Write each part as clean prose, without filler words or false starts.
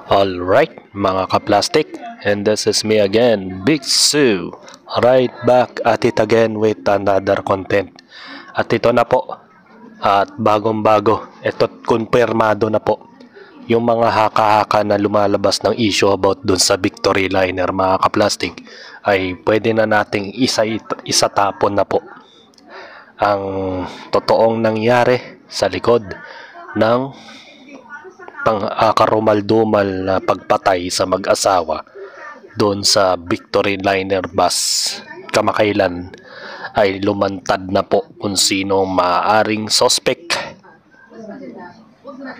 Alright mga ka-plastic, and this is me again, Big Sue, right back at it again with another content. At ito na po, at bagong-bago, ito't kumpirmado na po yung mga haka-haka na lumalabas ng issue about dun sa Victory Liner mga ka-plastic ay pwede na nating isatapon na po ang totoong nangyari sa likod ng karumal-dumal na pagpatay sa mag-asawa doon sa Victory Liner bus. Kamakailan ay lumantad na po kung sino maaaring suspect.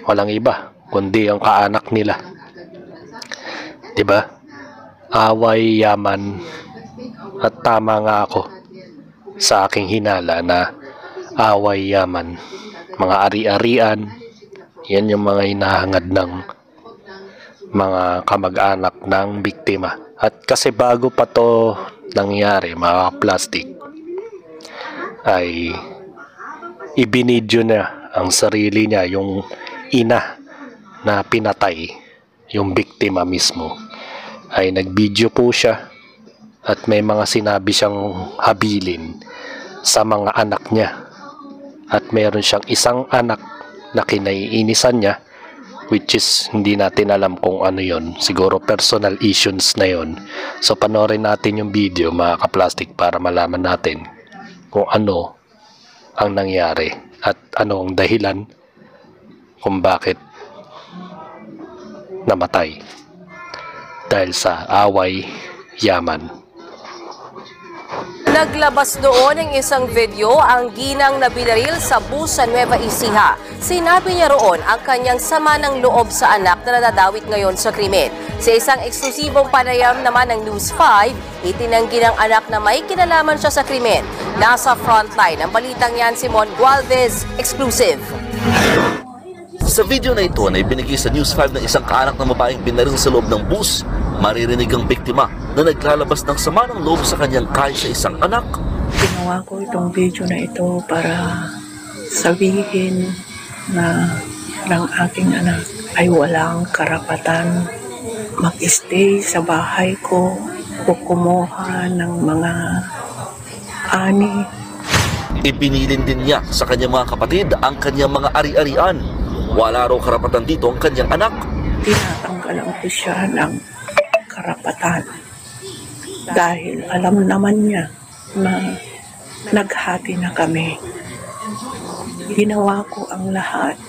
Walang iba kundi ang kaanak nila. 'Di ba? Away, yaman, at tama nga ako sa aking hinala na away, yaman, mga ari-arian, yan yung mga hinahangad ng mga kamag-anak ng biktima. At kasi bago pa to nangyari mga plastic, ay ibinidyo na ang sarili niya, yung ina na pinatay yung biktima mismo, ay nagbidyo po siya at may mga sinabi siyang habilin sa mga anak niya. At meron siyang isang anak na kinaiinisan niya, which is hindi natin alam kung ano yon, siguro personal issues na yon. So panoorin natin yung video mga ka-plastic para malaman natin kung ano ang nangyari at ano ang dahilan kung bakit namatay dahil sa away, yaman. Naglabas doon ng isang video ang ginang na binaril sa bus sa Nueva Ecija. Sinabi niya roon ang kanyang sama ng loob sa anak na nadadawit ngayon sa krimen. Sa isang eksklusibong panayam naman ng News 5, itinanggi ng anak na may kinalaman siya sa krimen. Nasa frontline ang balitang yan si Mon Gualvez, exclusive. Sa video na ito na ibinigay sa News 5 ng isang kaanak na babaeng binaril sa loob ng bus, maririnig ang biktima na naglalabas ng sama ng loob sa kanyang kahit sa isang anak. Ginawa ko itong video na ito para sabihin na ng aking anak ay walang karapatan mag-stay sa bahay ko o kumuha ng mga ani. Ipinilin din niya sa kanyang mga kapatid ang kanyang mga ari-arian. Wala raw karapatan dito ang kanyang anak. Tinatanggalan ko siya ng karapatan dahil alam naman niya na naghati na kami. Ginawa ko ang lahat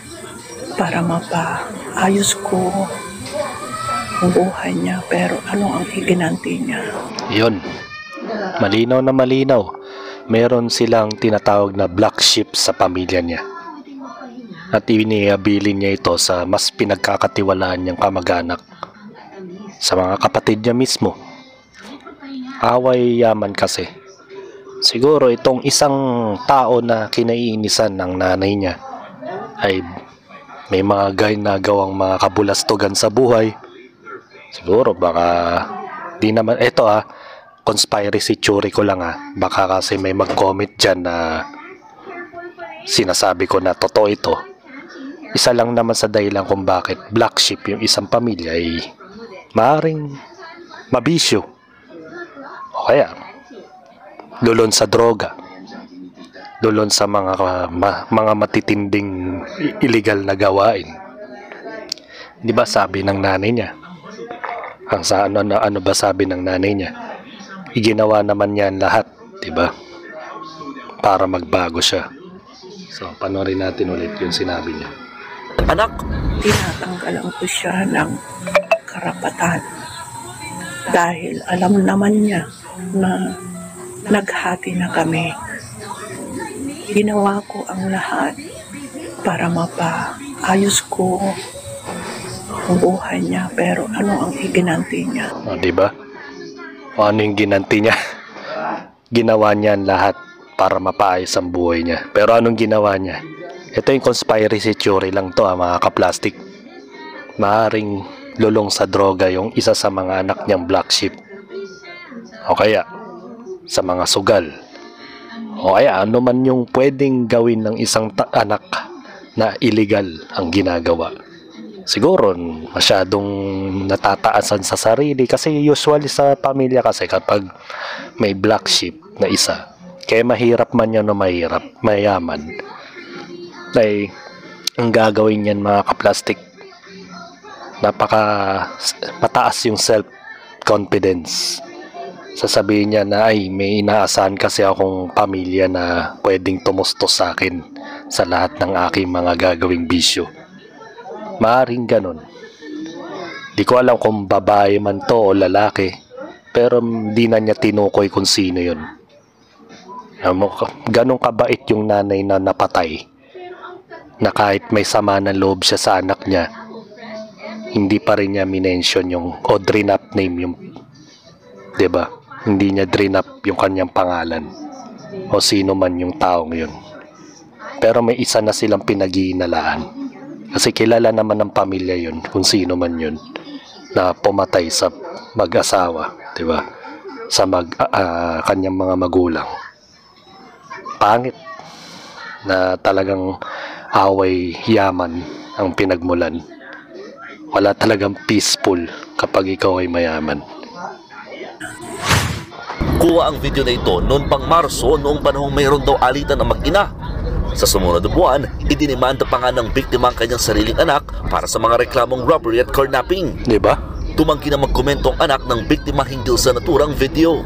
para mapaayos ko ang buhay niya, pero ano ang iginanti niya? Yun, malinaw na malinaw. Meron silang tinatawag na black sheep sa pamilya niya. At iniabilin niya ito sa mas pinagkakatiwalaan niyang kamag-anak, sa mga kapatid niya mismo. Away, yaman kasi. Siguro itong isang tao na kinaiinisan ng nanay niya ay may mga ginagawang mga kabulastugan sa buhay. Siguro baka di naman, ito conspiracy theory ko lang baka kasi may mag-comment dyan na sinasabi ko na totoo ito. Isa lang naman sa dahilan kung bakit black sheep yung isang pamilya ay maaaring mabisyo o kaya lulon sa droga, lulon sa mga matitinding illegal na gawain. Di ba sabi ng nanay niya, ang sa ano ba sabi ng nanay niya, iginawa naman niya lahat, di ba, para magbago siya. So panoorin natin ulit yung sinabi niya. Anak, Tinatanggalan ko siya ng karapatan dahil alam naman niya na naghati na kami. Ginawa ko ang lahat para mapaayos ko ang buhay niya, pero ano ang iginanti niya? O, diba? O ano yung ginanti niya? Ginawa niya ang lahat para mapaayos ang buhay niya. Pero anong ginawa niya? Ito yung conspiracy theory lang to mga ka-plastic. Maaring lulong sa droga yung isa sa mga anak niyang black sheep. O kaya sa mga sugal. O kaya ano man yung pwedeng gawin ng isang anak na illegal ang ginagawa. siguro masyadong natataasan sa sarili kasi usually sa pamilya kasi kapag may black sheep na isa, kaya mahirap man yan o mahirap, mayaman, ay ang gagawin niyan mga kaplastik, napaka mataas yung self-confidence. Sasabihin niya na ay may inaasahan kasi akong pamilya na pwedeng tumustos sa akin sa lahat ng aking mga gagawing bisyo. Maaring ganun. Di ko alam kung babae man to o lalaki, pero di na niya tinukoy kung sino yun. Ganun kabait yung nanay na napatay, na kahit may sama ng loob siya sa anak niya, hindi pa rin niya minention yung o drain up name yung, diba? Hindi niya drain up yung kanyang pangalan o sino man yung taong yun. Pero may isa na silang pinag-iinalaan kasi kilala naman ng pamilya yun kung sino man yun na pumatay sa mag-asawa, diba? Sa kanyang mga magulang. Pangit na talagang away yaman ang pinagmulan. Wala talagang peaceful kapag ikaw ay mayaman. Kuha ang video na ito noon pang Marso, noong panahong mayroon daw alitan ng mag-ina. Sa sumunod na buwan, idinimanda pa nga ng biktima ang kanyang sariling anak para sa mga reklamong robbery at carnapping. Diba? Tumanggi na magkomento ang anak ng biktima hinggil sa naturang video.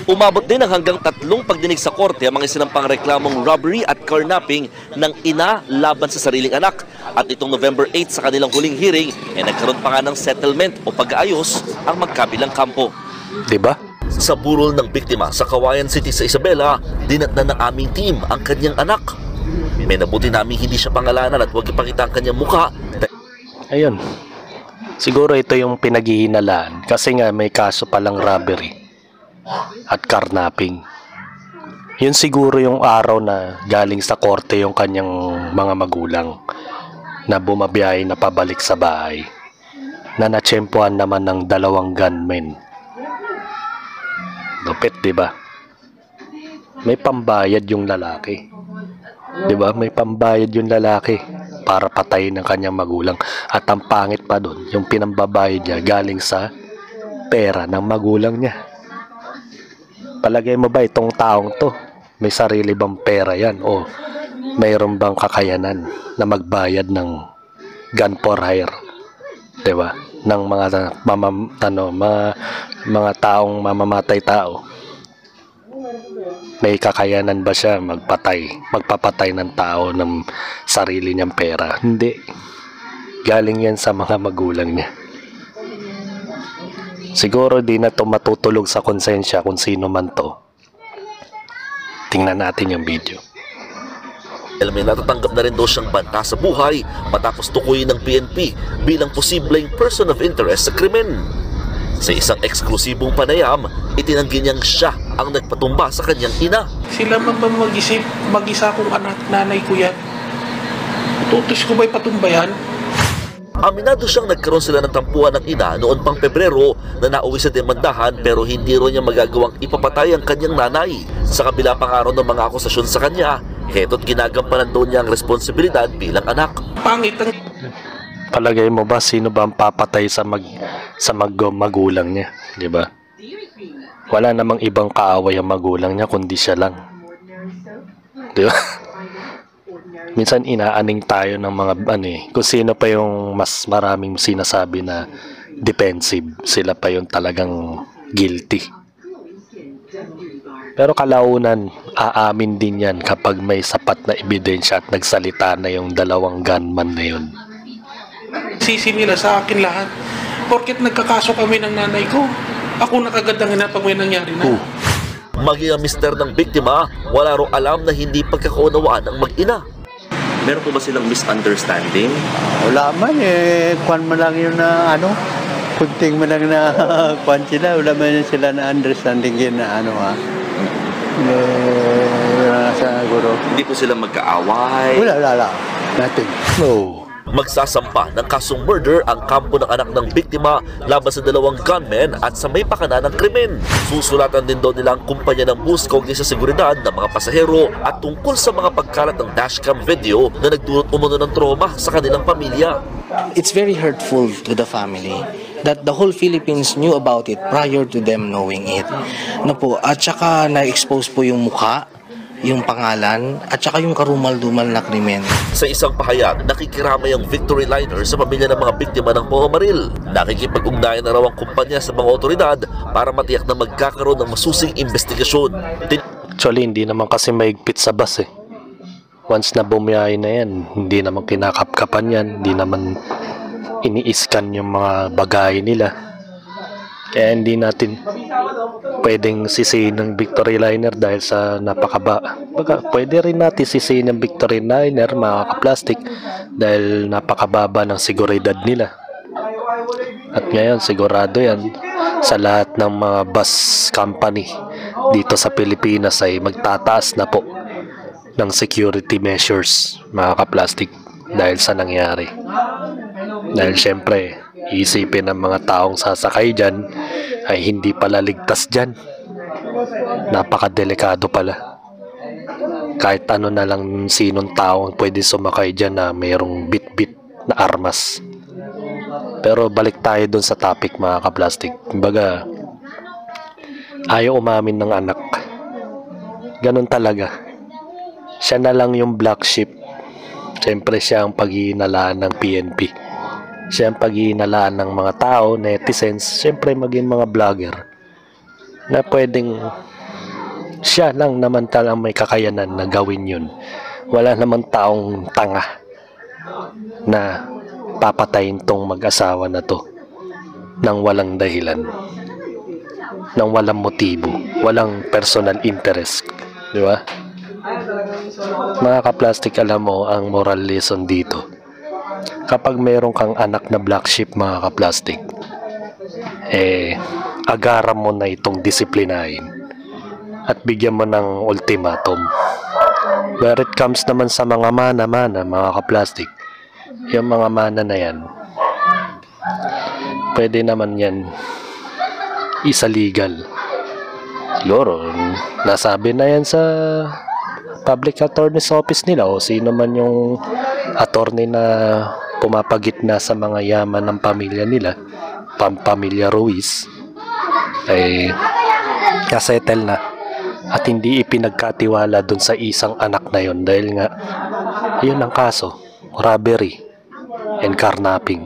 Umabot din ng hanggang 3 pagdinig sa korte ang mga sinampang reklamong robbery at carnapping ng ina laban sa sariling anak. At itong November 8 sa kanilang huling hearing, nagkaroon pa nga ng settlement o pag-aayos ang magkabilang kampo. Diba? Sa burol ng biktima sa Kawayan City sa Isabela, dinatnan ng aming team ang kanyang anak. May nabuti namin hindi siya pangalanan at huwag ipakita ang kanyang mukha. Ayun. Siguro ito yung pinaghihinalaan kasi nga may kaso palang robbery at carnapping. Yun siguro yung araw na galing sa korte yung kanyang mga magulang na bumabiyahe na pabalik sa bahay, na natsyempohan naman ng 2 gunmen. Lupit, diba? May pambayad yung lalaki. Diba? May pambayad yung lalaki para patayin ng kanyang magulang. At ang pangit pa doon, yung pinambabayad niya galing sa pera ng magulang niya. Palagay mo ba itong taong to, may sarili bang pera yan? O mayroon bang kakayanan na magbayad ng gun for hire? Diba? Ng mga taong mamamatay tao. May kakayanan ba siya magpapatay ng tao ng sarili niyang pera? Hindi. Galing yan sa mga magulang niya. Siguro di na to matutulog sa konsensya kung sino man to. Tingnan natin yung video. May natatanggap na rin daw siyang banta sa buhay matapos tukuyin ng PNP bilang posibleng person of interest sa krimen. Sa isang eksklusibong panayam, itinanggi niyang siya ang nagpatumba sa kanyang ina. Sila man ba mag-isip, mag-isa kong anak, nanay ko yan? Tutos ko ba'y patumbayan? Aminado siyang nagkaroon sila ng tampuan ng ina noon pang Pebrero na nauwi sa demandahan pero hindi rin niya magagawang ipapatay ang kanyang nanay. Sa kabila pang araw ng mga akusasyon sa kanya, heto't ginagampanan daw niya ang responsibilidad bilang anak. Pangit ang... Palagay mo ba sino ba ang papatay sa magulang niya, 'di ba? Wala namang ibang kaaway ang magulang niya kundi siya lang. 'Di ba? Minsan inaaning tayo ng mga kung sino pa yung mas maraming sinasabi na defensive, sila pa yung talagang guilty. Pero kalaunan, aamin din yan kapag may sapat na ebidensya at nagsalita na yung 2 gunman na yun. Sisi nila sa akin lahat. Porket nagkakaso kami ng nanay ko. Ako nakagandang ina pag may nangyari na. Maging ang mister ng biktima, wala ro alam na hindi pagkakaunawaan ang mag-ina. Meron po ba silang misunderstanding? Wala man kwan mo lang yun na kunting mo lang na kwan sila, wala man sila na understanding yun na wala sa guro. Hindi po sila magkaaway? Wala, nothing. No. Magsasampa ng kasong murder ang kampo ng anak ng biktima laban sa dalawang gunmen at sa may pakana ng krimen. Susulatan din daw nila ang kumpanya ng bus kaugnay sa seguridad ng mga pasahero at tungkol sa mga pagkalat ng dashcam video na nagdulot umano ng trauma sa kanilang pamilya. It's very hurtful to the family that the whole Philippines knew about it prior to them knowing it. No po, at saka na-expose po yung mukha, yung pangalan, at saka yung karumal-dumal na krimen. Sa isang pahayag, nakikiramay ang Victory Liner sa pamilya ng mga biktima ng pamamaril. Nakikipag-ugnayan na raw ang kumpanya sa mga otoridad para matiyak na magkakaroon ng masusing investigasyon. Actually, hindi naman kasi maigpit sa bus eh. Once na bumiyahe na yan, hindi naman kinakapkapan yan, hindi naman ini-scan yung mga bagay nila. Kaya hindi natin pwedeng sisihin ng Victory Liner dahil sa napakaba. Pwede rin natin sisihin ng Victory Liner, mga kaplastik, dahil napakababa ng seguridad nila. At ngayon, sigurado yan sa lahat ng mga bus company dito sa Pilipinas ay magtataas na po ng security measures, mga kaplastik, dahil sa nangyari. Dahil syempre, isipin ng mga taong sasakay dyan ay hindi pala ligtas dyan. Napakadelikado pala. Kahit ano na lang sinong taong pwede sumakay dyan na mayroong bit-bit na armas. Pero balik tayo dun sa topic, mga kaplastik. Kumbaga, ayaw umamin ng anak. Ganun talaga. Siya na lang yung black sheep. Siyempre siya ang paghihinalaan ng PNP. Siya ang paghihinalaan ng mga tao, netizens, siyempre maging mga vlogger na pwedeng siya lang naman talang may kakayanan na gawin yun. Wala naman taong tanga na papatayin tong mag-asawa na to nang walang dahilan, nang walang motibo, walang personal interest, di ba? Mga kaplastik, alam mo ang moral lesson dito. Kapag mayroon kang anak na black sheep, mga kaplastik, agaran mo na itong disiplinahin at bigyan mo ng ultimatum. Where it comes naman sa mga mana-mana, mga kaplastik, yung mga mana na yan, pwede naman yan isa legal. Siguro nasabi na yan sa public attorney's office nila o sino man yung attorney na pumapagitna sa mga yaman ng pamilya nila, pamilya Ruiz, ay kasettle na at hindi ipinagkatiwala dun sa isang anak na yon dahil nga yun ang kaso, robbery and carnapping.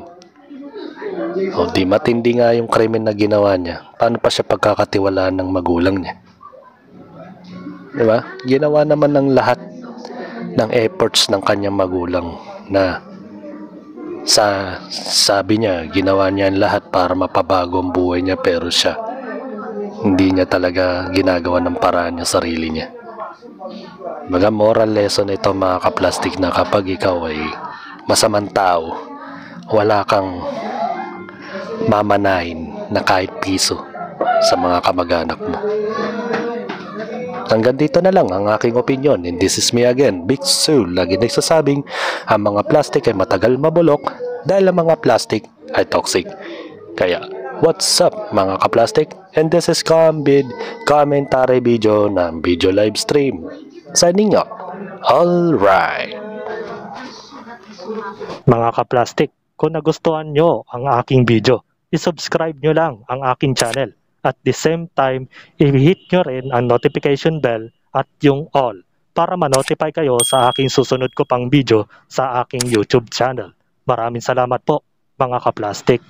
O di matindi nga yung krimen na ginawa niya, paano pa siya pagkakatiwalaan ng magulang niya? Diba? Ginawa naman ng lahat ng efforts ng kanyang magulang na sabi niya, ginawa niya ang lahat para mapabago ang buhay niya, pero siya hindi niya talaga ginagawa ng paraan niya sarili niya. Baga moral lesson ito, mga kaplastik, na kapag ikaw ay masamang tao, wala kang mamanahin na kahit piso sa mga kamag-anak mo. Hanggang dito na lang ang aking opinion, and this is me again, Big Soul, lagi nagsasabing ang mga plastic ay matagal mabulok dahil ang mga plastic ay toxic. Kaya, what's up mga kaplastic? And this is Kambid commentary video ng video live stream. Signing up. Alright. Mga kaplastik, kung nagustuhan nyo ang aking video, isubscribe nyo lang ang aking channel. At the same time, i-hit nyo rin ang notification bell at yung all para ma-notify kayo sa aking susunod ko pang video sa aking YouTube channel. Maraming salamat po mga kaplastik.